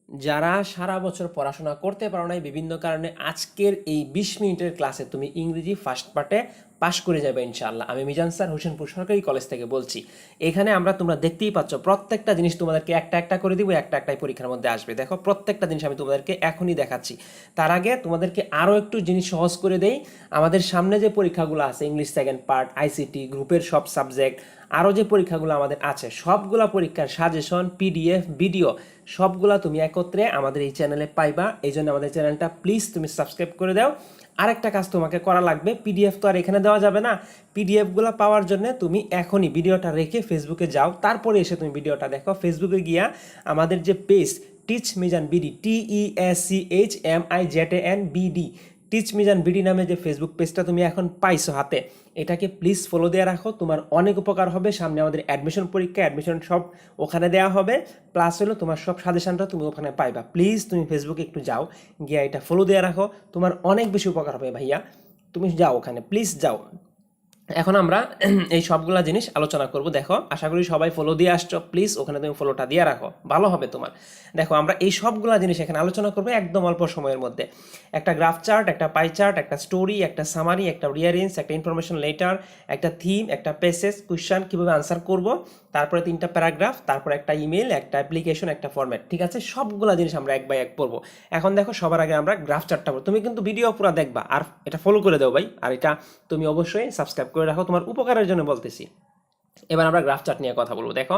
যারা সারা বছর পড়াশোনা করতে পারো নাই বিভিন্ন কারণে আজকের এই 20 মিনিটের ক্লাসে তুমি ইংরেজি ফার্স্ট পার্টে পাশ করে যাবে ইনশাআল্লাহ। আমি মিজান স্যার হোসেনপুর সরকারি কলেজ থেকে বলছি। এখানে তোমরা দেখতেই পাচ্ছ প্রত্যেকটা জিনিস তোমাদেরকে একটা একটা করে দিব, একটা একটাই পরীক্ষার মধ্যে আসবে। দেখো প্রত্যেকটা জিনিস আমি তোমাদেরকে এখনই দেখাচ্ছি। তার আগে তোমাদেরকে আরও একটু জিনিস সহজ করে দেই। আমাদের সামনে যে পরীক্ষাগুলো আছে, ইংলিশ সেকেন্ড পার্ট, আইসিটি, গ্রুপের সব সাবজেক্ট, আরও যে পরীক্ষাগুলো আমাদের আছে সবগুলা পরীক্ষার সাজেশন, পিডিএফ, ভিডিও সবগুলা তুমি একত্রে আমাদের এই চ্যানেলে পাইবা। এই জন্য আমাদের চ্যানেলটা প্লিজ তুমি সাবস্ক্রাইব করে দাও। আরেকটা কাজ তোমাকে করা লাগবে, পিডিএফ তো আর এখানে দেওয়া যাবে না। পিডিএফগুলো পাওয়ার জন্য তুমি এখনই ভিডিওটা রেখে ফেসবুকে যাও, তারপরে এসে তুমি ভিডিওটা দেখো। ফেসবুকে গিয়া আমাদের যে page teach Mizan BD, TESCHMIZAN BD, teach Mizan BD নামে যে ফেসবুক পেজটা তুমি এখন পাইছো হাতে, এটাকে প্লিজ ফলো দিয়ে রাখো, তোমার অনেক উপকার হবে। সামনে আমাদের অ্যাডমিশন পরীক্ষা, অ্যাডমিশন সব ওখানে দেওয়া হবে, প্লাস হলো তোমার সব সাজেশনটা তুমি ওখানে পাইবা। প্লিজ তুমি ফেসবুকে একটু যাও, গিয়ে এটা ফলো দিয়ে রাখো, তোমার অনেক বেশি উপকার হবে ভাইয়া। তুমি যাও ওখানে, প্লিজ যাও। এখন আমরা এই সবগুলা জিনিস আলোচনা করব। দেখো আশা করি সবাই ফলো দিয়ে আসছো, প্লিজ ওখানে তুমি ফলোটা দিয়ে রাখো, ভালো হবে তোমার। দেখো আমরা এই সবগুলা জিনিস এখানে আলোচনা করবো একদম অল্প সময়ের মধ্যে। একটা গ্রাফ চার্ট, একটা পাই চার্ট, একটা স্টোরি, একটা সামারি, একটা রিয়ারেঞ্জ, একটা ইনফরমেশন লেটার, একটা থিম, একটা প্যাসেজ, কোয়েশ্চেন কীভাবে আনসার করব, তারপরে 3টা প্যারাগ্রাফ, তারপরে একটা ইমেল, একটা অ্যাপ্লিকেশন, একটা ফরম্যাট। ঠিক আছে, সবগুলা জিনিস আমরা এক বাই এক পড়বো। এখন দেখো সবার আগে আমরা গ্রাফ চার্টটা পড়বো। তুমি কিন্তু ভিডিও পুরো দেখবা আর এটা ফলো করে দাও ভাই, আর এটা তুমি অবশ্যই সাবস্ক্রাইব করে রাখো, তোমার উপকারের জন্য বলতেছি। এবার আমরা গ্রাফ চার্ট নিয়ে কথা বলবো। দেখো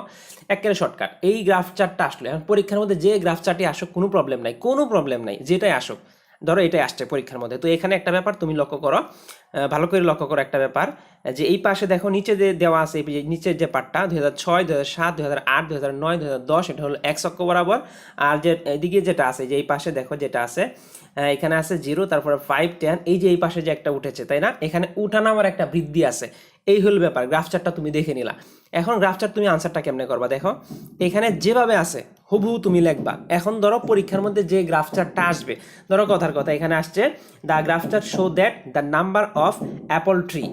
একেবারে শর্টকাট, এই গ্রাফ চার্টটা আসলে এখন পরীক্ষার মধ্যে যে গ্রাফ চার্টে আসুক কোনো প্রবলেম নাই, কোনো প্রবলেম নাই, যেটাই আসুক। ধরো এটাই আসছে পরীক্ষার মধ্যে, তো এখানে একটা ব্যাপার তুমি লক্ষ্য করো, ভালো করে লক্ষ্য করো একটা ব্যাপার, যে এই পাশে দেখো নিচে যে দেওয়া আছে, এই নিচের যে পার্টটা 2006, 2007, 2008, 2009, 2010, এটা হলো এক্স অক্ষ বরাবর। আর যে এদিকে যেটা আছে, যে এই পাশে দেখো যেটা আছে, এখানে আছে 0, তারপরে 5, 10, এই যে এই পাশে যে একটা উঠেছে, তাই না, এখানে উঠানামার একটা বৃদ্ধি আছে। এই হলো ব্যাপার, গ্রাফ চার্টটা তুমি দেখে নিলা। এখন গ্রাফ চার্ট তুমি আনসারটা কেমনে করবা, দেখো এখানে যেভাবে আছে হুবহু তুমি লিখবা। এখন ধরো পরীক্ষার মধ্যে যে গ্রাফ চার্টটা আসবে, ধরো কথার কথা এখানে আসছে the graph chart show that the number of Apple tree.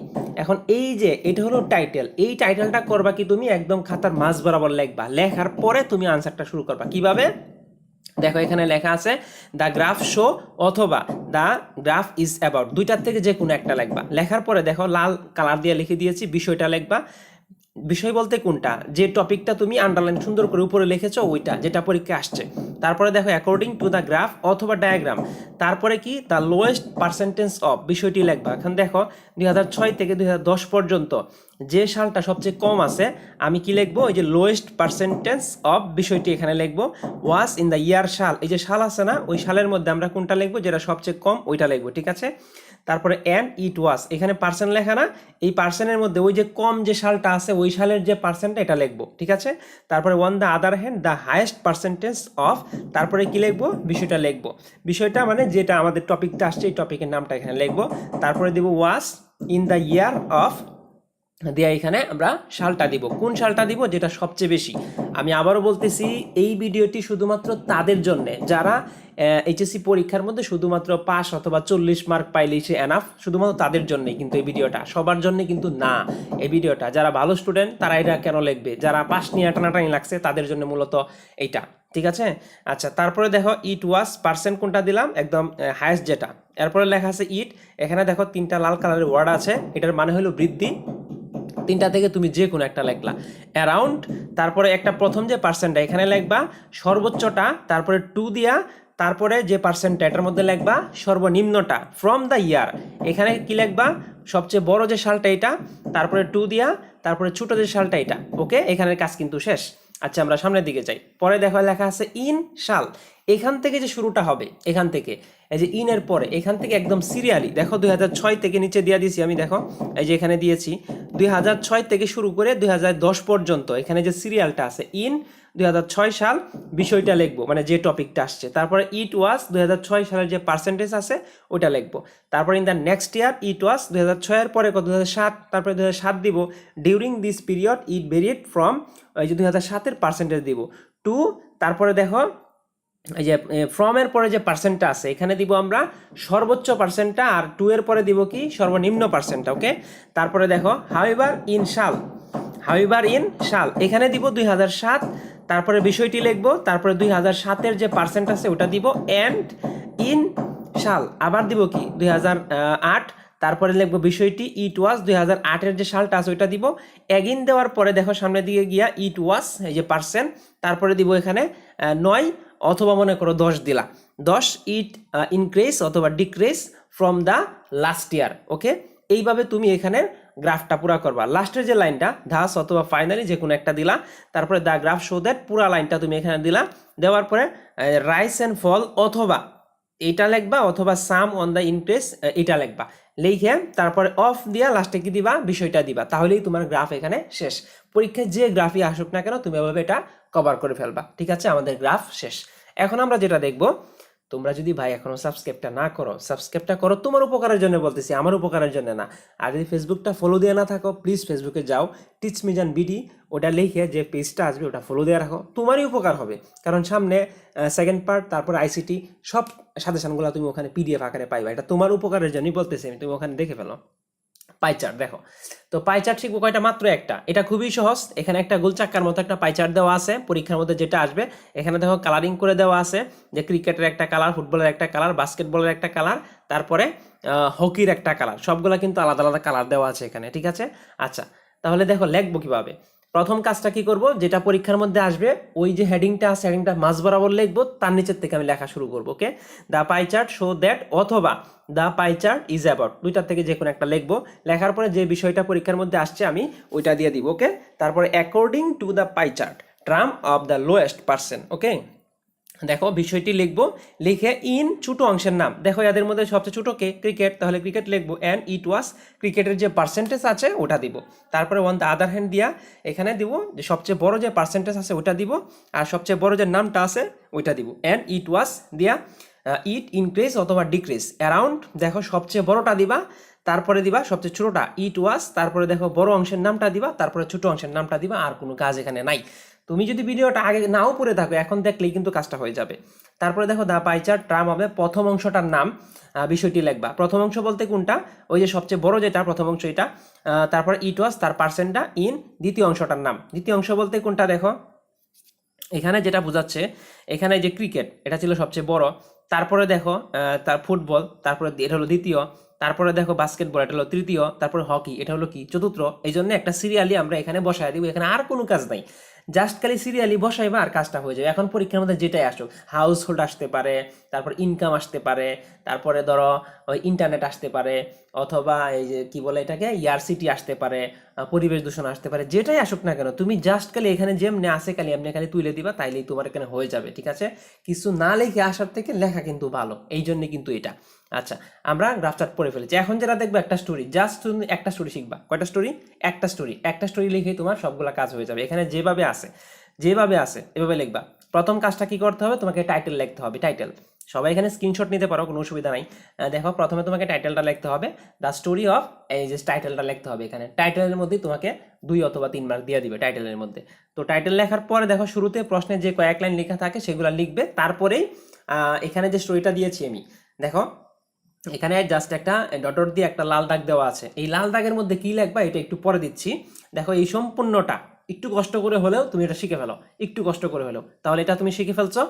এখন এই যে এটা হলো টাইটেল, এই টাইটেলটা করবা কি তুমি একদম খাতার মাঝ বরাবর লিখবা, লেখার পরে তুমি আনসারটা শুরু করবা। কিভাবে দেখো এখানে লেখা আছে দ্য গ্রাফ শো অথবা দ্য গ্রাফ ইজ অ্যাবাউট, দুইটার থেকে যে কোনো একটা লিখবা। লেখার পরে দেখো লাল কালার দিয়ে লিখে দিয়েছি বিষয়টা লিখবা। বিষয় বলতে কোনটা, যে টপিকটা তুমি আন্ডারলাইন সুন্দর করে উপরে লিখেছো ওইটা, যেটা পরীক্ষা আসছে। তারপরে দেখো অ্যাকর্ডিং টু দ্য গ্রাফ অথবা ডায়াগ্রাম, তারপরে কি দ্য লোয়েস্ট পার্সেন্টেজ অফ, বিষয়টি লিখবা। এখন দেখো 2006 থেকে 2010 পর্যন্ত যে সালটা সবচেয়ে কম আছে, আমি কি লিখবো, ওই যে লোয়েস্ট পার্সেন্টেজ অফ বিষয়টি এখানে লিখবো। ওয়াস ইন দ্য ইয়ার, সাল, এই যে সাল আছে না, ওই সালের মধ্যে আমরা কোনটা লিখবো, যেটা সবচেয়ে কম ওইটা লিখবো। ঠিক আছে, তারপরে অ্যান্ড ইট ওয়াস, এখানে পার্সেন্ট লেখা না, এই পার্সেন্টের মধ্যে ওই যে কম যে সালটা আছে ওই সালের যে পার্সেন্টটা এটা লিখবো। ঠিক আছে, তারপরে one the other hand the highest percentage of, তারপরে কি লিখবো, বিষয়টা লিখবো। বিষয়টা মানে যেটা আমাদের টপিকটা আসছে এই টপিকের নামটা এখানে লিখবো। তারপরে দিব ওয়াস ইন দ্য ইয়ার অফ, দিয়ে এখানে আমরা সালটা দিব, কোন সালটা দিব যেটা সবচেয়ে বেশি। আমি আবারও বলতেছি, এই ভিডিওটি শুধুমাত্র তাদের জন্য যারা এইচএসসি পরীক্ষার মধ্যে শুধুমাত্র পাস অথবা 40 মার্ক পাইলেই সে এনাফ, শুধুমাত্র তাদের জন্যই কিন্তু এই ভিডিওটা, সবার জন্য কিন্তু না। এই ভিডিওটা যারা ভালো স্টুডেন্ট তারা এটা কেন লিখবে, যারা পাস নিয়ে টানাটানি লাগছে তাদের জন্য মূলত এইটা। ঠিক আছে, আচ্ছা তারপরে দেখো ইট ওয়াজ, পার্সেন্ট কোনটা দিলাম, একদম হায়েস্ট যেটা। এরপরে লেখা আছে ইট, এখানে দেখো 3টা লাল কালারের ওয়ার্ড আছে, এটার মানে হলো বৃদ্ধি। 3টা থেকে তুমি যে কোনো একটা লিখলা। অ্যারাউন্ড, তারপরে একটা প্রথম যে পার্সেন্টটা এখানে লিখবা সর্বোচ্চটা, তারপরে 2 দিয়া, তারপরে যে পার্সেন্টটা এটার মধ্যে লিখবা সর্বনিম্নটা। ফ্রম দ্য ইয়ার, এখানে কি লিখবা, সবচেয়ে বড় যে সালটা এটা, তারপরে 2 দিয়া, তারপরে ছোট যে সালটা এটা। ওকে, এখানের কাজ কিন্তু শেষ। আচ্ছা আমরা সামনের দিকে যাই, পরে দেখো লেখা আছে ইন সাল, এখান থেকে যে শুরুটা হবে, এখান থেকে এই যে ইনের পরে এখান থেকে একদম সিরিয়ালি দেখো 2006 থেকে নিচে দিয়ে দিয়েছি আমি, দেখো এই যে এখানে দিয়েছি 2006 থেকে শুরু করে 2010 পর্যন্ত, এখানে যে সিরিয়ালটা আছে ইন 2006 সাল, বিষয়টা লিখবো মানে যে টপিকটা আসছে। তারপরে ইট ওয়াজ 2006 সালের যে পার্সেন্টেজ আছে ওইটা লিখবো। তারপরে in the next year it was 2006 এর পরে কত, 2007, তারপরে 2007 দিব। During this period it varied from, এই যে 2007 এর পার্সেন্টেজ দিব টু, তারপরে দেখো এই যে ফ্রমের পরে যে পার্সেন্টটা আছে এখানে দিব আমরা সর্বোচ্চ পার্সেন্টটা, আর 2 এর পরে দিব কি সর্বনিম্ন পার্সেন্টটা। ওকে, তারপরে দেখো হাউএভার ইন সাল, হাউএভার ইন সাল এখানে দিব 2007, তারপরে বিষয়টি লিখবো, তারপরে 2007-এর যে পার্সেন্ট আছে ওটা দিব, অ্যান্ড ইন সাল আবার দিব কি 2008, তারপরে লিখবো বিষয়টি ইট ওয়াজ 2008-এর যে সালটা আছে ওইটা দিব, এগিন দেওয়ার পরে দেখো সামনের দিকে গিয়া ইট ওয়াজ এই যে পার্সেন্ট, তারপরে দিব এখানে 9 অথবা মনে করো 10 দিলা, 10 ইট ইনক্রিজ অথবা decrease from the last year. Okay, এইভাবে তুমি এখানে গ্রাফটা পুরা করবা। লাস্টের যে লাইনটা ধাস অথবা ফাইনালি যে কোনো একটা দিলা, তারপরে দ্য গ্রাফ শো দ্যাট পুরা লাইনটা তুমি এখানে দিলা, দেওয়ার পরে রাইস অ্যান্ড ফল অথবা এটা লিখবা অথবা সাম অন দ্য ইনক্রিজ এটা লিখবা, লিখে তারপরে অফ দিয়া লাস্টে কি দিবা বিষয়টা দিবা, তাহলেই তোমার গ্রাফ এখানে শেষ। পরীক্ষায় যে গ্রাফই আসুক না কেন তুমি এভাবে এটা কভার করে ফেলবা। ঠিক আছে, আমাদের গ্রাফ শেষ। এখন আমরা যেটা দেখবো, তোমরা যদি ভাই এখনো সাবস্ক্রাইবটা না করো, সাবস্ক্রাইবটা করো, তোমার উপকারের জন্য বলতেছি, আমার উপকারের জন্য না। আর যদি ফেসবুকটা ফলো দিয়ে না থাকো, প্লিজ ফেসবুকে যাও, টিচ মিজান বিডি, ওটা লিখে যে পেজটা আসবে ওটা ফলো দিয়ে রাখো, তোমারই উপকার হবে। কারণ সামনে সেকেন্ড পার্ট, তারপর আইসিটি সব সাজেশনগুলো তুমি ওখানে পিডিএফ আকারে পাইবা, এটা তোমার উপকারের জন্যই বলতেছি আমি, তুমি ওখানে দেখে ফেলো। পাইচার্ট দেখো, তো পাইচার্ট শিখবো কয়টা, মাত্র একটা, এটা খুবই সহজ। এখানে একটা গোল চাক্কার মতো একটা পাইচার্ট দেওয়া আছে, পরীক্ষার মধ্যে যেটা আসবে এখানে দেখো কালারিং করে দেওয়া আছে, যে ক্রিকেটের একটা কালার, ফুটবলের একটা কালার, বাস্কেটবলের একটা কালার, তারপরে হকির একটা কালার, সবগুলা কিন্তু আলাদা আলাদা কালার দেওয়া আছে এখানে। ঠিক আছে, আচ্ছা তাহলে দেখো লিখবো কিভাবে। প্রথম কাজটা কি করব, যেটা পরীক্ষার মধ্যে আসবে ওই যে হেডিংটা আছে, হেডিংটা মাঝ বরাবর লিখবো, তার নিচের থেকে আমি লেখা শুরু করবো। Okay, the pie chart show that অথবা the pie chart is about, দুইটার থেকে যে কোনো একটা লিখবো, লেখার পরে যে বিষয়টা পরীক্ষার মধ্যে আসছে আমি ওইটা দিয়ে দিব। ওকে, তারপরে according to the pie chart term of the lowest person. Okay, দেখো বিষয়টি লিখবো, লিখে ইন ছোট অংশের নাম, দেখো এদের মধ্যে সবচেয়ে ছোট কে, ক্রিকেট, তাহলে ক্রিকেট লিখবো, অ্যান্ড ইট ওয়াজ, ক্রিকেটের যে পার্সেন্টেজ আছে ওটা দিব, তারপরে অন দ্য আদার হ্যান্ড দিয়া এখানে দিব যে সবচেয়ে বড় যে পার্সেন্টেজ আছে ওটা দিব, আর সবচেয়ে বড় যে নামটা আছে ওইটা দিব, অ্যান্ড ইট ওয়াজ দিয়া ইট ইনক্রিজ অথবা ডিক্রিজ অ্যারাউন্ড, দেখো সবচেয়ে বড়টা দিবা, তারপরে দিবা সবচেয়ে ছোটটা ইট ওয়াজ, তারপরে দেখো বড় অংশের নামটা দিবা, তারপরে ছোট অংশের নামটা দিবা, আর কোনো কাজ এখানে নাই। তুমি যদি ভিডিওটা আগে নাও পড়ে থাকো, এখন দেখলেই কিন্তু কাজটা হয়ে যাবে। তারপরে দেখো দা পাই চার্ট টার্ম হবে, প্রথম অংশটার নাম, বিষয়টি লিখবা। প্রথম অংশ বলতে কোনটা, ওই যে সবচেয়ে বড় যেটা প্রথম অংশ এটা, তারপর ইট ওয়াজ তার পার্সেন্টটা ইন, দ্বিতীয় অংশটার নাম, দ্বিতীয় অংশ বলতে কোনটা দেখো এখানে যেটা বোঝাচ্ছে, এখানে যে ক্রিকেট এটা ছিল সবচেয়ে বড়, তারপরে দেখো তার ফুটবল, তারপরে এটা হলো দ্বিতীয়, তারপরে দেখো বাস্কেটবল এটা হলো তৃতীয়, তারপরে হকি এটা হলো কি চতুর্থ। এই জন্য একটা সিরিয়ালি আমরা এখানে বসায় দিব, এখানে আর কোনো কাজ নাই, জাস্ট খালি সিরিয়ালি বসাইবা আর কাজটা হয়ে যাবে। এখন পরীক্ষার মধ্যে যেটাই আসুক, হাউস হোল্ড আসতে পারে, তারপর ইনকাম আসতে পারে, তারপরে ধরো ওই ইন্টারনেট আসতে পারে, অথবা এই যে কি বলে এটাকে ইয়ারসিটি আসতে পারে, পরিবেশ দূষণ আসতে পারে, যেটাই আসুক না কেন তুমি জাস্ট খালি এখানে যেমনি আসে খালি এমনি খালি তুলে দিবা, তাইলেই তোমার এখানে হয়ে যাবে। ঠিক আছে, কিছু না লিখে আসার থেকে লেখা কিন্তু ভালো, এই জন্য কিন্তু এটা। আচ্ছা, আমরা গ্রাফ চার্ট পড়ে ফেলেছি, এখন যেটা দেখবো একটা স্টোরি, জাস্ট তুমি একটা স্টোরি শিখবা। কয়টা স্টোরি, একটা স্টোরি, একটা স্টোরি লিখেই তোমার সবগুলা কাজ হয়ে যাবে। এখানে যেভাবে আছে এভাবে লিখবা। প্রথম কাজটা কি করতে হবে, তোমাকে টাইটেল লিখতে হবে, টাইটেল। সবাই এখানে স্ক্রিনশট নিতে পারো, কোনো অসুবিধা নাই। দেখো প্রথমে তোমাকে টাইটেলটা লিখতে হবে, দ্য স্টোরি অফ, এই যে টাইটেলটা লিখতে হবে। এখানে টাইটেলের মধ্যে তোমাকে 2 অথবা 3 মার্ক দিয়ে দিবে টাইটেলের মধ্যে। তো টাইটেল লেখার পরে দেখো শুরুতে প্রশ্নের যে কয়েক লাইন লেখা থাকে সেগুলো লিখবে, তারপরেই এখানে যে স্টোরিটা দিয়েছি আমি, দেখো এখানে জাস্ট একটা ডট দিয়ে একটা লাল দাগ দেওয়া আছে, এই লাল দাগের মধ্যে কি লিখবা এটা একটু পরে দিচ্ছি। দেখো এই সম্পূর্ণটা একটু কষ্ট করে হলেও তুমি এটা শিখে ফেলো, একটু কষ্ট করে হলেও, তাহলে এটা তুমি শিখে ফেলছো।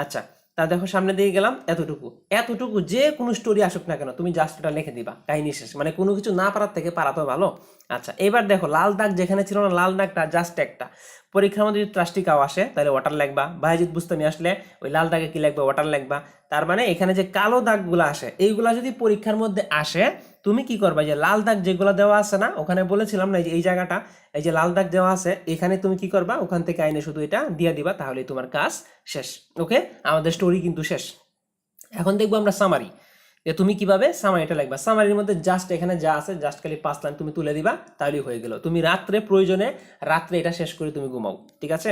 আচ্ছা, তা দেখো সামনে দিয়ে গেলাম, এতটুকু যে কোনো স্টোরি আসুক না কেন তুমি জাস্ট এটা লিখে দিবা, কাহিনী শেষ। মানে কোনো কিছু না পারার থেকে পারা তো ভালো। আচ্ছা, এবার দেখো লাল দাগ যেখানে ছিল না, লাল দাগটা জাস্ট একটা, পরীক্ষার মধ্যে যদি ত্রাষ্টিকাও আসে তাহলে ওয়াটার লিখবা, বাহিজিৎ বুস্তামি আসলে ওই লাল দাগে কি লিখবা, ওয়াটার লিখবা। তার মানে এখানে যে কালো দাগগুলো আসে এইগুলা যদি পরীক্ষার মধ্যে আসে, তুমি কি করবা, যে লাল দাগ যেগুলো দেওয়া আছে না, ওখানে বলেছিলাম না এই জায়গাটা, এই যে লাল দাগ দেওয়া আছে এখানে তুমি কি করবা, ওখান থেকে আইনে শুধু এটা দিয়ে দিবা, তাহলেই তোমার কাজ শেষ। ওকে, আমাদের স্টোরি কিন্তু শেষ। এখন দেখবো আমরা সামারি, যে তুমি কিভাবে সামারিটা লিখবা। সামারির মধ্যে জাস্ট এখানে যা আছে জাস্ট খালি 5 লাইন তুমি তুলে দিবা, তাহলেই হয়ে গেল। তুমি প্রয়োজনে রাত্রে এটা শেষ করে তুমি ঘুমাও। ঠিক আছে,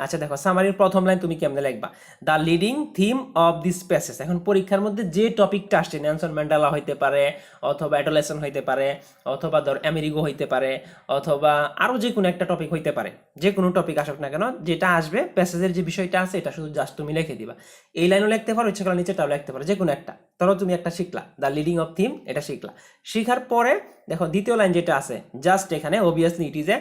আচ্ছা দেখো সামারির প্রথম লাইন তুমি কেমনে লিখবা, the leading theme of this passage. এখন পরীক্ষার মধ্যে যে টপিকটা আসছে, নেলসন ম্যান্ডেলা হইতে পারে, অথবা অ্যাডোলেসন হইতে পারে, অথবা ধর আমেরিগো হইতে পারে, অথবা আরো যে কোনো একটা টপিক হইতে পারে, যে কোনো টপিক আসুক না কেন, যেটা আসবে প্যাসেজের যে বিষয়টা আছে এটা শুধু জাস্ট তুমি লিখে দিবা। এই লাইনও লিখতে পারো, ইচ্ছা করে নিচেটাও লিখতে পারো, যে কোনো একটা। ধরো তুমি একটা শিখলা, দ্য লিডিং অফ থিম এটা শিখলা। শিখার পরে দেখো দ্বিতীয় লাইন যেটা আছে, জাস্ট এখানে obviously it is a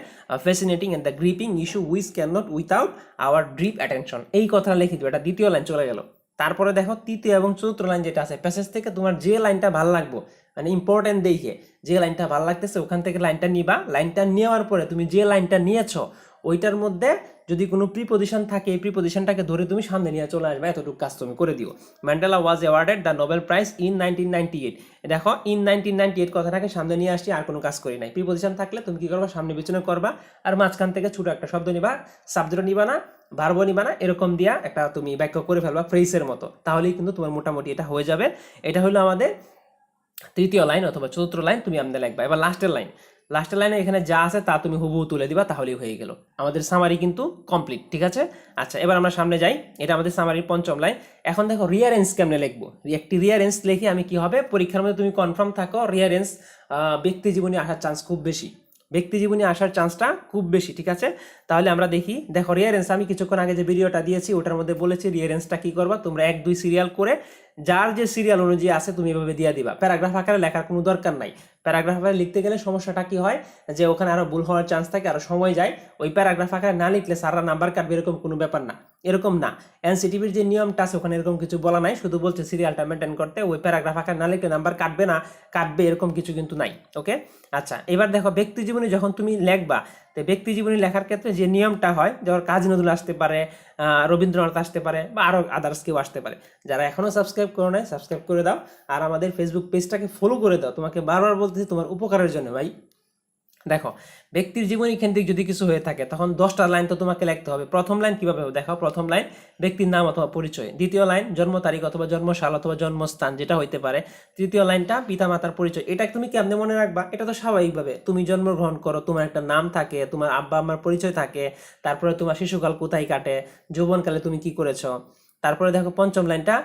fascinating and the gripping issue which can not without our deep attention, এই কথাটা লিখে দিও, এটা দ্বিতীয় লাইন চলে গেল। তারপরে দেখো তৃতীয় এবং চতুর্থ লাইন যেটা আছে, প্যাসেজ থেকে তোমার যে লাইনটা ভালো লাগবে, মানে ইম্পর্টেন্ট দেখে যে লাইনটা ভালো লাগতেছে ওখান থেকে লাইনটা নিবা। লাইনটা নেওয়ার পরে তুমি যে লাইনটা নিয়েছো ওইটার মধ্যে যদি কোনো প্রিপোজিশন থাকে এই প্রিপোজিশনটাকে ধরে তুমি সামনে নিয়ে চলে আসবে, এতটুকু কাজ তুমি করে দিও। Mandela was awarded the Nobel prize in 1998। দেখো ইন 1998 কথাটাকে সামনে নিয়ে আসছি, আর কোনো কাজ করি নাই। প্রিপোজিশন থাকলে তুমি কি করবা, সামনে পিছনে করবা, আর মাঝখান থেকে ছোট একটা শব্দ নিবা, সাবজেক্ট নিবা না, ভার্ব নিবা না, এরকম দিয়া একটা তুমি বাক্য করে ফেলবা ফ্রেজের মতো, তাহলেই কিন্তু তোমার মোটামুটি এটা হয়ে যাবে। এটা হলো আমাদের তৃতীয় লাইন অথবা চতুর্থ লাইন, তুমি আমাদের লিখবা। এবার লাস্টের লাইনে এখানে যা আছে তা তুমি হুবহু তুলে দিবা, তাহলেই হয়ে গেল আমাদের সামারি কিন্তু কমপ্লিট, ঠিক আছে। আচ্ছা এবার আমরা সামনে যাই, এটা আমাদের সামারির পঞ্চম লাইন। এখন দেখো রিয়ারেন্স কেমনে লিখবো, একটি রিয়ারেন্স লিখে আমি কি হবে, পরীক্ষার মধ্যে তুমি কনফার্ম থাকো রিয়ারেন্স ব্যক্তি জীবনে আসার চান্স খুব বেশি, ব্যক্তি জীবনে আসার চান্সটা খুব বেশি, ঠিক আছে। তাহলে আমরা দেখি, দেখো রিয়ারেন্স আমি কিছুক্ষণ আগে যে ভিডিওটা দিয়েছি ওটার মধ্যে বলেছি রিয়ারেন্সটা কি করবা, তোমরা 1-2 সিরিয়াল করে যার যে সিরিয়াল অনুযায়ী আছে তুমি এভাবে দিয়ে দিবা, প্যারাগ্রাফ আকারে লেখার কোনো দরকার নাই। প্যারাগ্রাফ আকারে লিখতে গেলে সমস্যাটা কি হয়, যে ওখানে আরো ভুল হওয়ার চান্স থাকে, আরো সময় যায়। ওই প্যারাগ্রাফ আকারে না লিখলে সারা নাম্বার কাটবে এরকম কোনো ব্যাপার না, এরকম না। এনসিটিভির যে নিয়মটা আছে ওখানে এরকম কিছু বলা নাই, শুধু বলছে সিরিয়ালটা মেনটেন করতে, ওই প্যারাগ্রাফ আকারে না লিখলে নাম্বার কাটবে না, কাটবে এরকম কিছু কিন্তু নাই, ওকে। আচ্ছা এবার দেখো ব্যক্তি জীবনী যখন তুমি লিখবা, তো ব্যক্তি জীবনী লেখার ক্ষেত্রে যে নিয়মটা হয়, যেমন কাজী নজরুল আসতে পারে, রবীন্দ্রনাথ আসতে পারে, বা আরও আদার্স কেউ আসতে পারে। যারা এখনও সাবস্ক্রাইব করো নাই সাবস্ক্রাইব করে দাও, আর আমাদের ফেসবুক পেজটাকে ফলো করে দাও, তোমাকে বারবার বলতেছি তোমার উপকারের জন্য ভাই। দেখো ব্যক্তির জীবনী কেন্দ্রিক যদি কিছু হয়ে থাকে তখন 10টা লাইন তো তোমাকে লিখতে হবে। প্রথম লাইন কিভাবে হবে দেখো, প্রথম লাইন ব্যক্তির নাম অথবা পরিচয়, দ্বিতীয় লাইন জন্ম তারিখ অথবা জন্মসাল অথবা জন্মস্থান যেটা হইতে পারে, তৃতীয় লাইনটা পিতা মাতার পরিচয়। এটা তুমি কেমনে মনে রাখবা, এটা তো স্বাভাবিকভাবে তুমি জন্মগ্রহণ করো, তোমার একটা নাম থাকে, তোমার আব্বা আম্মার পরিচয় থাকে, তারপরে তোমার শিশুকাল কোথায় কাটে, যৌবনকালে তুমি কি করেছো, তারপরে দেখো পঞ্চম লাইনটা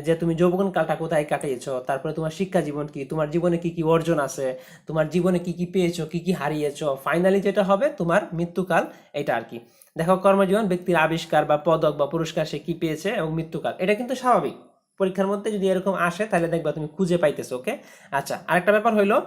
যে তুমি যৌবনকালটা কোথায় কাটিয়েছো, তারপরে তোমার শিক্ষা জীবন কি, তোমার জীবনে কি কি অর্জন আছে, তোমার জীবনে কি কি পেয়েছো, কি কি হারিয়েছো, ফাইনালি যেটা হবে তোমার মৃত্যুকাল, এটা আর কি। দেখো কর্মজীবন ব্যক্তির আবিষ্কার বা পদক বা পুরস্কার সে কি পেয়েছে, এবং মৃত্যুকাল, এটা কিন্তু স্বাভাবিক। পরীক্ষার মধ্যে যদি এরকম আসে তাহলে দেখবা তুমি খুঁজে পাইতেছো, ওকে। আচ্ছা আরেকটা ব্যাপার হইলো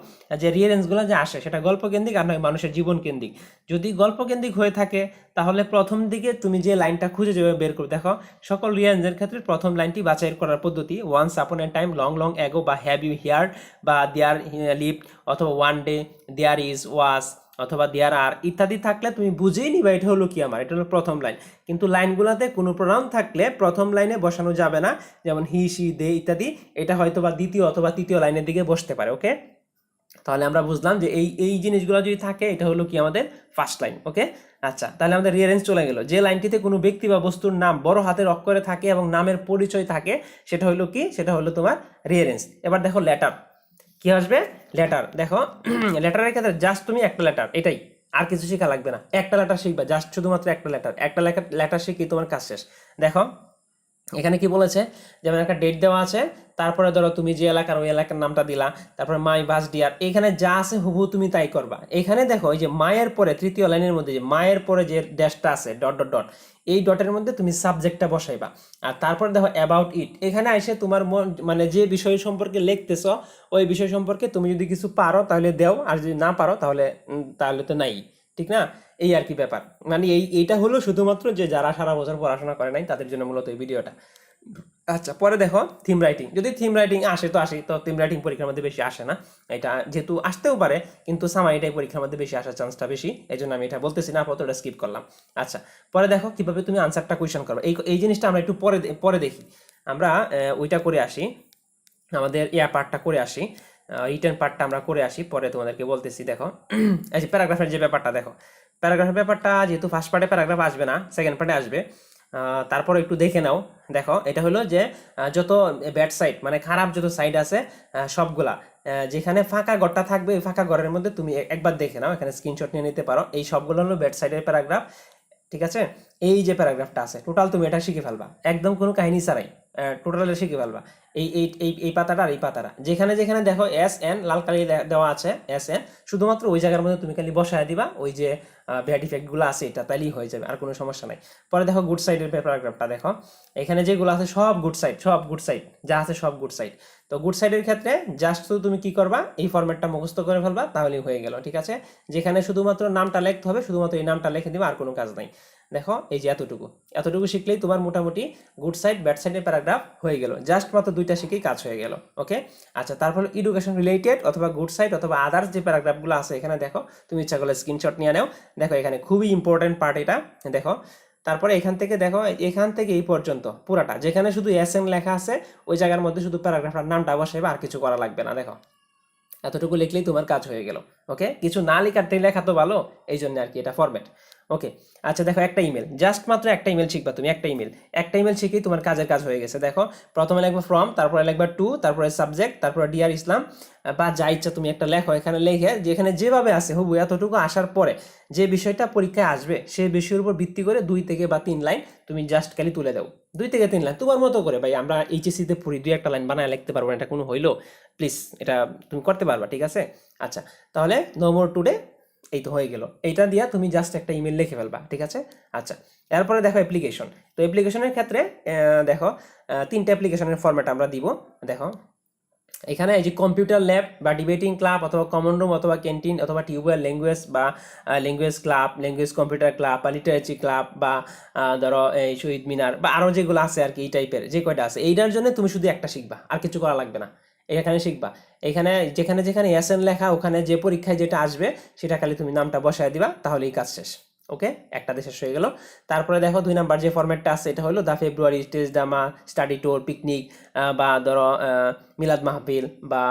যে রিয়ারেন্সগুলো যে আসে সেটা গল্প কেন্দ্রিক আর নয় মানুষের জীবন কেন্দ্রিক। যদি গল্প কেন্দ্রিক হয়ে থাকে তাহলে প্রথম দিকে তুমি যে লাইনটা খুঁজে যাবে বের করবে। দেখো সকল রিয়ারেন্সের ক্ষেত্রে প্রথম লাইনটি বাছাই করার পদ্ধতি once upon a time, long long ago, বা হ্যাভ ইউ হিয়ার্ড, বা দেয়ার লিভড, অথবা one day, there is, was, অথবা দেয়ার আর ইত্যাদি থাকলে তুমি বুঝেই নিবা এটা হলো কি আমার, এটা হলো প্রথম লাইন। কিন্তু লাইনগুলোতে কোনো প্রোনাউন থাকলে প্রথম লাইনে বসানো যাবে না, যেমন হি, সি, দে ইত্যাদি, এটা হয়তো বা দ্বিতীয় অথবা তৃতীয় লাইনের দিকে বসতে পারে, ওকে। তাহলে আমরা বুঝলাম যে এই এই জিনিসগুলো যদি থাকে এটা হলো কি আমাদের ফার্স্ট লাইন, ওকে। আচ্ছা তাহলে আমাদের রিয়ারেঞ্জ চলে গেল। যে লাইনটিতে কোনো ব্যক্তি বা বস্তুর নাম বড় হাতের অক্ষরে থাকে এবং নামের পরিচয় থাকে সেটা হলো কি, সেটা হলো তোমার রিয়ারেঞ্জ। এবার দেখো লেটার কি আসবে, লেটার। দেখো লেটারের ক্ষেত্রে জাস্ট তুমি একটা লেটার, এটাই, আর কিছু শেখা লাগবে না, একটা লেটার শিখবা, জাস্ট শুধুমাত্র একটা লেটার, একটা লেটার শিখি তোমার কাজ শেষ। দেখো এখানে কি বলেছে, যেমন একটা ডেট দেওয়া আছে, তারপরে ধরো তুমি যে এলাকার ওই এলাকার নামটা দিলা, তারপরে মাই বাস ডিয়ার, এখানে যা আছে হুবহু তুমি তাই করবা। এখানে দেখো এই যে মায়ের পরে তৃতীয় লাইনের মধ্যে যে মায়ের পরে যে ড্যাশটা আছে, ডট ডট ডট, এই ডটের মধ্যে তুমি সাবজেক্টটা বসাইবা। আর তারপরে দেখো অ্যাবাউট ইট, এখানে এসে তোমার মানে যে বিষয় সম্পর্কে লিখতেছ ওই বিষয় সম্পর্কে তুমি যদি কিছু পারো তাহলে দেও, আর যদি না পারো তাহলে তাহলে তো নাই, ঠিক না। এই আর কি ব্যাপার, মানে এইটা হলো শুধুমাত্র যে যারা সারা বছর পড়াশোনা করে নাই তাদের জন্য মূলত এই ভিডিওটা। আচ্ছা পরে দেখো থিম রাইটিং, যদি থিম রাইটিং আসে তো আসে, তো থিম রাইটিং পরীক্ষার মধ্যে বেশি আসে না, এটা যেহেতু আসতেও পারে কিন্তু সামারিটাই পরীক্ষার মধ্যে বেশি আসার চান্সটা বেশি, এই জন্য আমি এটা বলতেছি না, আপাতত এটা স্কিপ করলাম। আচ্ছা পরে দেখো কিভাবে তুমি আনসারটা কোয়েশ্চেন করো, এই জিনিসটা আমরা একটু পরে দেখি, আমরা ওইটা করে আসি, আমাদের পার্টটা করে আসি, রিটেন পার্টটা আমরা করে আসি, পরে তোমাদেরকে বলতেছি। দেখো এই যে প্যারাগ্রাফের যে ব্যাপারটা, দেখো প্যারাগ্রাফের ব্যাপারটা যেহেতু ফার্স্ট পার্টে প্যারাগ্রাফ আসবে না, সেকেন্ড পার্টে আসবে, তারপর একটু দেখে নাও। দেখো এটা হলো যে যত ব্যাড সাইড মানে খারাপ যত সাইড আছে সবগুলা, যেখানে ফাঁকা ঘরটা থাকবে ওই ফাঁকা ঘরের মধ্যে তুমি একবার দেখে নাও, এখানে স্ক্রিনশট নিয়ে নিতে পারো, এই সবগুলো হলো ব্যাড সাইডের প্যারাগ্রাফ, ঠিক আছে। এই যে প্যারাগ্রাফটা আছে টোটাল তুমি এটা শিখে ফেলবা একদম কোনো কাহিনী ছাড়াই, টোটালে শিখে ফেলবা। এই পাতাটা আর এই পাতাটা যেখানে যেখানে দেখো এস এন লাল কালি দেওয়া আছে এস এন, শুধুমাত্র ওই জায়গার মধ্যে তুমি খালি বসায় দিবা ওই যে ব্যাড ইফেক্টগুলো আছে এটা, তাইলেই হয়ে যাবে, আর কোনো সমস্যা নাই। পরে দেখো গুড সাইডের প্যারাগ্রাফটা দেখো, এখানে যেগুলো আছে সব গুড সাইড, সব গুড সাইড যা আছে সব গুড সাইড। তো গুড সাইডের ক্ষেত্রে জাস্ট তুমি কি করবা, এই ফরম্যাটটা মুখস্থ করে ফেলবা, তাহলেই হয়ে গেল। ঠিক আছে, যেখানে শুধুমাত্র নামটা লিখতে হবে, শুধুমাত্র এই নামটা লিখে দিবা, আর কোনো কাজ নাই। দেখো এই যে এতটুকু এতটুকু শিখলেই তোমার মোটামুটি গুড সাইড ব্যাড সাইডের প্যারাগ্রাফ হয়ে গেল, জাস্ট মাত্র দুইটা শিখেই কাজ হয়ে গেল। ওকে, আচ্ছা, তারপর এডুকেশন রিলেটেড অথবা গুড সাইড অথবা আদার্স যে প্যারাগ্রাফগুলো আছে এখানে দেখো, তুমি ইচ্ছা করলে স্ক্রিনশট নিয়ে নাও। দেখো এখানে খুবই ইম্পর্টেন্ট পার্ট এটা, দেখো। তারপরে এখান থেকে দেখো, এখান থেকে এই পর্যন্ত পুরাটা যেখানে শুধু এস এন লেখা আছে ওই জায়গার মধ্যে শুধু প্যারাগ্রাফের নামটা বসাইবে, আর কিছু করা লাগবে না। দেখো এতটুকু লিখলেই তোমার কাজ হয়ে গেল। ওকে, কিছু না লেখাতে লেখা তো ভালো, এই জন্য আর কি এটা ফরম্যাট। ওকে, আচ্ছা দেখো একটা ইমেল, জাস্ট মাত্র একটা ইমেল শিখবা তুমি, একটা ইমেল শিখেই তোমার কাজের কাজ হয়ে গেছে। দেখো প্রথমে লিখবা ফ্রম, তারপরে লিখবা টু, তারপরে সাবজেক্ট, তারপরে ডিয়ার ইসলাম, বা যা ইচ্ছা তুমি একটা লেখো, এখানে লিখে যেখানে যেভাবে আছে হুবু এতটুকু আসার পরে যে বিষয়টা পরীক্ষায় আসবে সেই বিষয়ের উপর ভিত্তি করে 2 থেকে বা 3 লাইন তুমি জাস্ট খালি তুলে দাও, 2 থেকে 3 লাইন তোমার মতো করে। ভাই আমরা এইচএসসিতে পড়ি, 2-1 লাইন বানায় লিখতে পারবো না, এটা কোনো হইলো? প্লিজ এটা তুমি করতে পারবা, ঠিক আছে? আচ্ছা, তাহলে নো মোর টুডে, এই তো হয়ে গেল। এইটা দিয়া তুমি জাস্ট একটা ইমেল লিখে ফেলবা, ঠিক আছে? আচ্ছা, এরপরে দেখো অ্যাপ্লিকেশন। তো অ্যাপ্লিকেশনের ক্ষেত্রে দেখো 3টা অ্যাপ্লিকেশনের ফরম্যাট আমরা দিব। দেখো এখানে এই যে কম্পিউটার ল্যাব বা ডিবেটিং ক্লাব অথবা কমন রুম অথবা ক্যান্টিন অথবা টিউবওয়েল ল্যাঙ্গুয়েজ বা language club, language computer club বা লিটারেচার ক্লাব বা ধরো এই শহীদ মিনার বা আরও যেগুলো আছে আর কি, এই টাইপের যে কয়টা আছে, এইটার জন্য তুমি শুধু একটা শিখবা, আর কিছু করা লাগবে না। এখানে শিখবা, এখানে যেখানে যেখানে এসএন লেখা ওখানে যে পরীক্ষায় যেটা আসবে সেটা খালি তুমি নামটা বসায় দিবা, তাহলেই কাজ শেষ। ওকে, একটা দেশের হয়ে গেল। তারপরে দেখো 2 নাম্বার যে ফরম্যাটটা আছে এটা হলো the February stage drama, study tour, picnic বা ধরো মিলাদ মাহফিল বা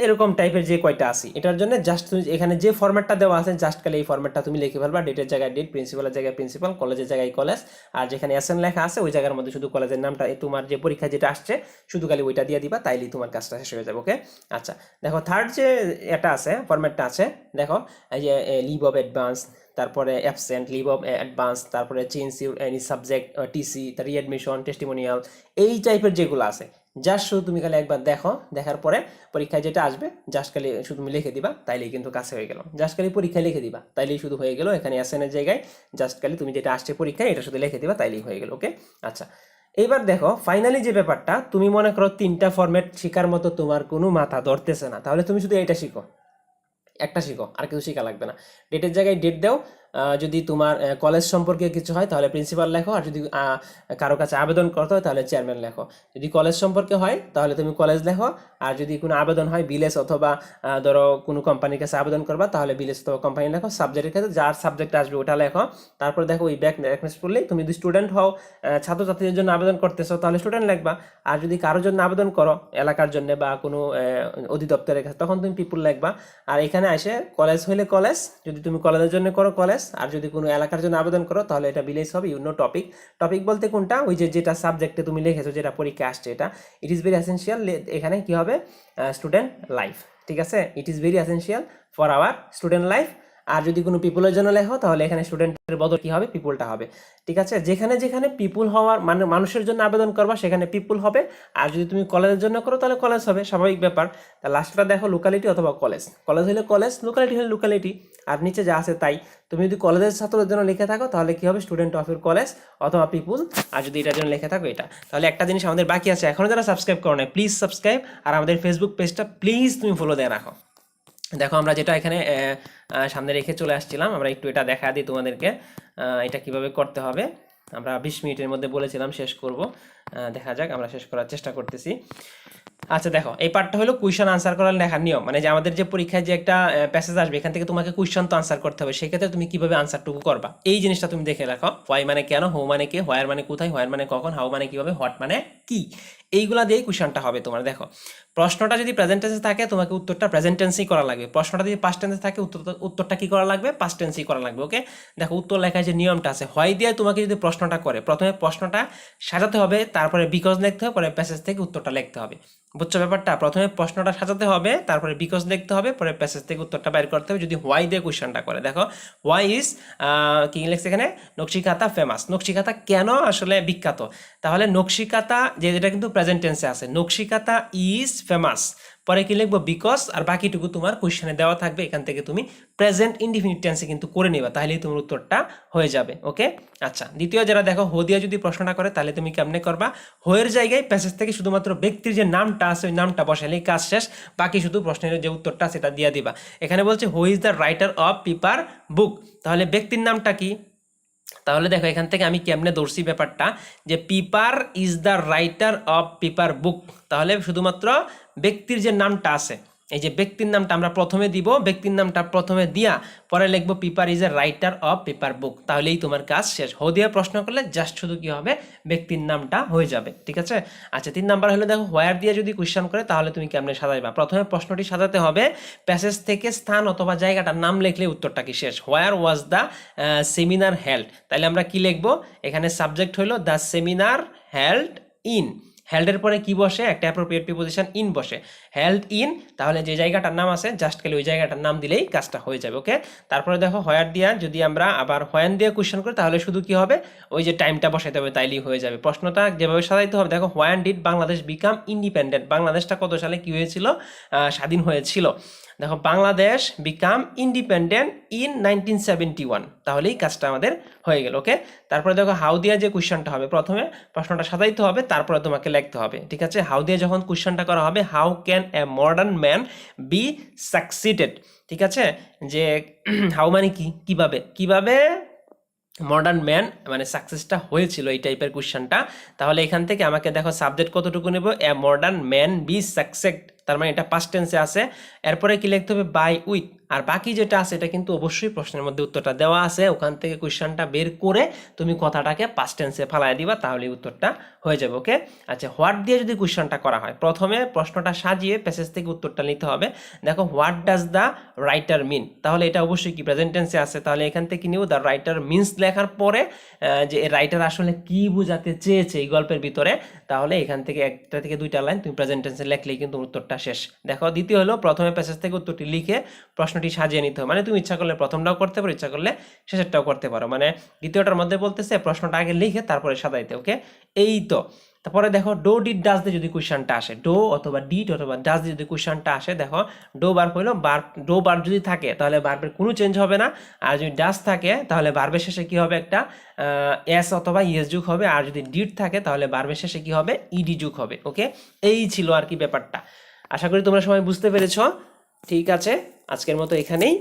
এরকম টাইপের যে কয়টা আছে, এটার জন্য জাস্ট তুমি এখানে যে ফরম্যাটটা দেওয়া আছে জাস্ট খালি এই ফরম্যাটটা তুমি লিখে ফেলবা, ডেটের জায়গায় ডেট, প্রিন্সিপালের জায়গায় প্রিন্সিপাল, কলেজের জায়গায় কলেজ, আর যেখানে এসএন লেখা আছে ওই জায়গার মধ্যে শুধু কলেজের নামটা, তোমার যে পরীক্ষা যেটা আসছে শুধু খালি ওইটা দিয়ে দিবা, তাইলেই তোমার কাজটা শেষ হয়ে যাবে। ওকে, আচ্ছা দেখো থার্ড যে এটা আছে ফরম্যাটটা আছে, দেখো এই যে লিভ অফ অ্যাডভান্স, তারপরে অ্যাবসেন্ট, লিভ অফ অ্যাডভান্স, তারপরে change your any subject, TC, readmission, testimonial, এই টাইপের যেগুলো আছে জাস্ট শুধু তুমি খালি একবার দেখো, দেখার পরে পরীক্ষায় যেটা আসবে জাস্ট খালি শুধু তুমি লিখে দিবা, তাইলেই কিন্তু কাছে হয়ে গেল। জাস্ট খালি পরীক্ষায় লিখে দিবা, তাইলেই শুধু হয়ে গেল। এখানে এসএনের জায়গায় জাস্ট খালি তুমি যেটা আসছে পরীক্ষায় এটা শুধু লিখে দিবা, তাইলেই হয়ে গেল। ওকে, আচ্ছা এইবার দেখো ফাইনালি যে ব্যাপারটা, তুমি মনে করো 3টা ফরম্যাট শেখার মতো তোমার কোনো মাথা ধরতেছে না, তাহলে তুমি শুধু এইটা শিখো, একটা শিখো, আর কিছু শেখা লাগবে না। ডেটের জায়গায় ডেট দাও, যদি তোমার কলেজ সম্পর্কে কিছু হয় তাহলে প্রিন্সিপাল লেখো, আর যদি কারো কাছে আবেদন করতে হয় তাহলে চেয়ারম্যান লেখো। যদি কলেজ সম্পর্কে হয় তাহলে তুমি কলেজ লেখো, আর যদি কোনো আবেদন হয় বিলেস অথবা ধরো কোনো কোম্পানির কাছে আবেদন করবা তাহলে বিলেস অথবা কোম্পানি লেখো। সাবজেক্টের ক্ষেত্রে যার সাবজেক্ট আসবে ওটা লেখো। তারপর দেখো ওই ব্যাক রেফারেন্স করলেই, তুমি যদি স্টুডেন্ট হও, ছাত্রছাত্রীদের জন্য আবেদন করতেছো তাহলে স্টুডেন্ট লিখবা, আর যদি কারোর জন্য আবেদন করো এলাকার জন্য বা কোনো অধিদপ্তরের কাছে তখন তুমি পিপুল লিখবা। আর এখানে এসে কলেজ হইলে কলেজ, যদি তুমি কলেজের জন্য করো কলেজ, আর যদি কোনো এলাকার জন্য আবেদন করো তাহলে এটা বিলেজ হবে। টপিক, টপিক বলতে কোনটা, ওই যে যেটা সাবজেক্টে তুমি লিখেছো যেটা পরীক্ষা আসছে এটা। ইট ইজ ভেরি এসেনশিয়াল, এখানে কি হবে স্টুডেন্ট লাইফ, ঠিক আছে? It is very essential for our student life. আর যদি কোনো পিপুলের জন্য লেখো তাহলে এখানে স্টুডেন্টের বদল কি হবে, পিপুলটা হবে, ঠিক আছে? যেখানে যেখানে পিপুল হওয়ার মানে মানুষের জন্য আবেদন করবা সেখানে পিপুল হবে, আর যদি তুমি কলেজের জন্য করো তাহলে কলেজ হবে, স্বাভাবিক ব্যাপার। তা লাস্টটা দেখো লোকালিটি অথবা কলেজ, কলেজ হলে কলেজ, লোকালিটি হলে লোকালিটি, আর নিচে যা আছে তাই। তুমি যদি কলেজের ছাত্রদের জন্য লিখে থাকো তাহলে কি হবে স্টুডেন্ট অফ ইউর কলেজ অথবা পিপুল, আর যদি এটার জন্য লিখে থাকো এটা। তাহলে একটা জিনিস আমাদের বাকি আছে, এখনো যারা সাবস্ক্রাইব করো না প্লিজ সাবস্ক্রাইব, আর আমাদের ফেসবুক পেজটা প্লিজ তুমি ফলো দিয়ে রাখো। দেখো আমরা যেটা এখানে সামনে রেখে চলে আসছিলাম, আমরা একটু এটা দেখা দিই তোমাদেরকে, এটা কিভাবে করতে হবে। আমরা 20 মিনিটের মধ্যে বলেছিলাম শেষ করব, দেখা যাক, আমরা শেষ করার চেষ্টা করতেছি। আচ্ছা দেখো এই পার্টটা হলো কোয়েশ্চেন আনসার করার লেখার নিয়ম, মানে যে আমাদের যে পরীক্ষায় যে একটা প্যাসেজ আসবে এখান থেকে তোমাকে কোয়েশ্চেন তো আনসার করতে হবে, সেক্ষেত্রে তুমি কিভাবে আনসারটুকু করবা এই জিনিসটা তুমি দেখে রাখো। হোয়াই মানে কেন, হো মানে কে, হোয়ার মানে কোথায়, হোয়ার মানে কখন, হাউ মানে কিভাবে, হোয়াট মানে কি, এইগুলা দিয়েই কোশ্চেনটা হবে তোমার। দেখো প্রশ্নটা যদি প্রেজেন্ট টেন্সে থাকে তোমাকে উত্তরটা প্রেজেন্ট টেন্সেই করা লাগবে, প্রশ্নটা যদি পাস্ট টেন্সে থাকে উত্তরটা কি করা লাগবে, পাস্ট টেন্সেই করা লাগবে। ওকে, দেখো উত্তর লেখায় যে নিয়মটা আছে, হয় দিয়ে তোমাকে যদি প্রশ্নটা করে প্রথমে প্রশ্নটা সাজাতে হবে, তারপরে বিকজ লিখতে হবে, পরে প্যাসেজ থেকে উত্তরটা লিখতে হবে। বুঝছো ব্যাপারটা? প্রথমে প্রশ্নটা সাজাতে হবে, তারপরে বিকজ লিখতে হবে, পরে প্যাসেজ থেকে উত্তরটা বের করতে হবে যদি হোয়াই দিয়ে কোশ্চেনটা করে। দেখো হোয়াই ইজ কি লিখছে এখানে, নকশিকাতা ফেমাস, নকশিকাতা কেন আসলে বিখ্যাত, তাহলে নকশিকাতা যেটা কিন্তু প্রেজেন্ট টেন্সে আছে, নকশিকাতা ইজ ফেমাস, পরে কি লিখবো বিকজ, আর বাকিটুকু তোমার কোশ্চেনে দেওয়া থাকবে, এখান থেকে তুমি প্রেজেন্ট ইনডিফিনিট টেন্সে কিন্তু করে নিবা, তাহলেই তোমার উত্তরটা হয়ে যাবে। ওকে, আচ্ছা দ্বিতীয় যারা দেখো হো দিয়ে যদি প্রশ্নটা করে তাহলে তুমি কেমনে করবা, হোয়ের জায়গায় প্যাসেজ থেকে শুধুমাত্র ব্যক্তির যে নামটা আছে ওই নামটা বসালেই কাজ শেষ, বাকি শুধু প্রশ্নের যে উত্তরটা সেটা দিয়ে দিবা। এখানে বলছে who is the writer of paper বুক, তাহলে ব্যক্তির নামটা কি, তাহলে দেখো এখান থেকে আমি কেমনে ধরছি ব্যাপারটা, যে pepper is the writer of paper বুক, তাহলে শুধুমাত্র ব্যক্তির যে নামটা আছে, এই যে ব্যক্তির নামটা আমরা প্রথমে দিব, ব্যক্তির নামটা প্রথমে দিয়া পরে লিখবো pepper is a writer of paper বুক, তাহলেই তোমার কাজ শেষ। হো দিয়ে প্রশ্ন করলে জাস্ট শুধু কি হবে, ব্যক্তির নামটা হয়ে যাবে। ঠিক আছে, আচ্ছা 3 নাম্বার হলো দেখো হোয়ার দিয়ে যদি কোশ্চেন করে তাহলে তুমি কেমনে সাজাইবা, প্রথমে প্রশ্নটি সাজাতে হবে, প্যাসেজ থেকে স্থান অথবা জায়গাটার নাম লিখলে উত্তরটা কি শেষ। হোয়ার ওয়াজ দ্য সেমিনার হেল্ড, তাহলে আমরা কি লিখবো, এখানে সাবজেক্ট হলো দ্য সেমিনার হেল্ড ইন, হেল্ডের পরে কি বসে, একটা অ্যাপ্রোপ্রিয়েট প্রিপোজিশন ইন বসে, হেল্ড ইন, তাহলে যে জায়গাটার নাম আছে জাস্ট খালি ওই জায়গাটার নাম দিলেই কাজটা হয়ে যাবে। ওকে, তারপরে দেখো হোয়ার দিয়া যদি আমরা আবার হোয়ান দিয়ে কোশ্চেন করি তাহলে শুধু কি হবে, ওই যে টাইমটা বসাইতে হবে, তাইলেই হয়ে যাবে। প্রশ্নটা যেভাবে সাজাইতে হবে, দেখো when did Bangladesh become independent, বাংলাদেশটা কত সালে কি হয়েছিল, স্বাধীন হয়েছিল। দেখো বাংলাদেশ বিকাম ইন্ডিপেন্ডেন্ট ইন 1971, তাহলেই কাজটা আমাদের হয়ে গেল। ওকে, তারপরে দেখো হাউ দিয়া যে কোশ্চেনটা হবে, প্রথমে প্রশ্নটা সাজাইতে হবে, তারপরে তোমাকে লিখতে হবে। ঠিক আছে, হাউ দিয়ে যখন কোশ্চেনটা করা হবে, how can a modern man be succeeded, ঠিক আছে, যে হাউ মানে কি, কিভাবে, কিভাবে মডার্ন ম্যান মানে সাকসেসটা হয়েছিল, এই টাইপের কোশ্চেনটা। তাহলে এখান থেকে আমাকে দেখো সাবজেক্ট কতটুকু নেব, এ মডার্ন ম্যান বি সাকসেস, তার মানে এটা পাস্ট টেন্সে আছে, এরপরে কি লিখতে হবে বাই উইথ, আর বাকি যেটা আছে এটা কিন্তু অবশ্যই প্রশ্নের মধ্যে উত্তরটা দেওয়া আছে, ওখান থেকে কোশ্চেনটা বের করে তুমি কথাটাকে পাস্ট টেন্সে ফালাই দিবা, তাহলে উত্তরটা হয়ে যাবে। ওকে, আচ্ছা হোয়াট দিয়ে যদি কোশ্চেনটা করা হয়, প্রথমে প্রশ্নটা সাজিয়ে প্যাসেজ থেকে উত্তরটা নিতে হবে। দেখো হোয়াট ডাজ দ্য রাইটার মিন, তাহলে এটা অবশ্যই কি প্রেজেন্ট টেন্সে আছে, তাহলে এখান থেকে নিব দ্য রাইটার মিনস লেখার পরে যে রাইটার আসলে কি বোঝাতে চেয়েছে এই গল্পের ভিতরে, তাহলে এখান থেকে একটা থেকে দুইটা লাইন তুমি প্রেজেন্ট টেন্সে লিখলেই কিন্তু উত্তরটা শেষ। দেখো দ্বিতীয় হলো প্রথমে প্যাসেজ থেকে উত্তরটি লিখে প্রশ্নটি সাজিয়ে নিতে হবে, মানে তুমি ইচ্ছা করলে প্রথমটাও করতে পারো, ইচ্ছা করলে শেষেরটাও করতে পারো, মানে দ্বিতীয়টার মধ্যে বলতেছে প্রশ্নটা আগে লিখে তারপরে সাজাইতে। ওকে, এই তো। তারপরে দেখো ডো ডিড ডাজ দিয়ে যদি কোশ্চেনটা আসে, ডো অথবা ডিড অথবা ডাজ দিয়ে যদি কোশ্চেনটা আসে, দেখো ডো বার হইলো, ডো বার যদি থাকে তাহলে বার্বের কোনো চেঞ্জ হবে না, আর যদি ডাজ থাকে তাহলে বার্বের শেষে কি হবে, একটা এস অথবা ইএস যুগ হবে, আর যদি ডিড থাকে তাহলে বার্বের শেষে কি হবে, ইডি যুগ হবে। ওকে, এই ছিল আর কি ব্যাপারটা। আশা করি তোমরা সবাই বুঝতে পেরেছো। ঠিক আছে, আজকের মতো এখানেই।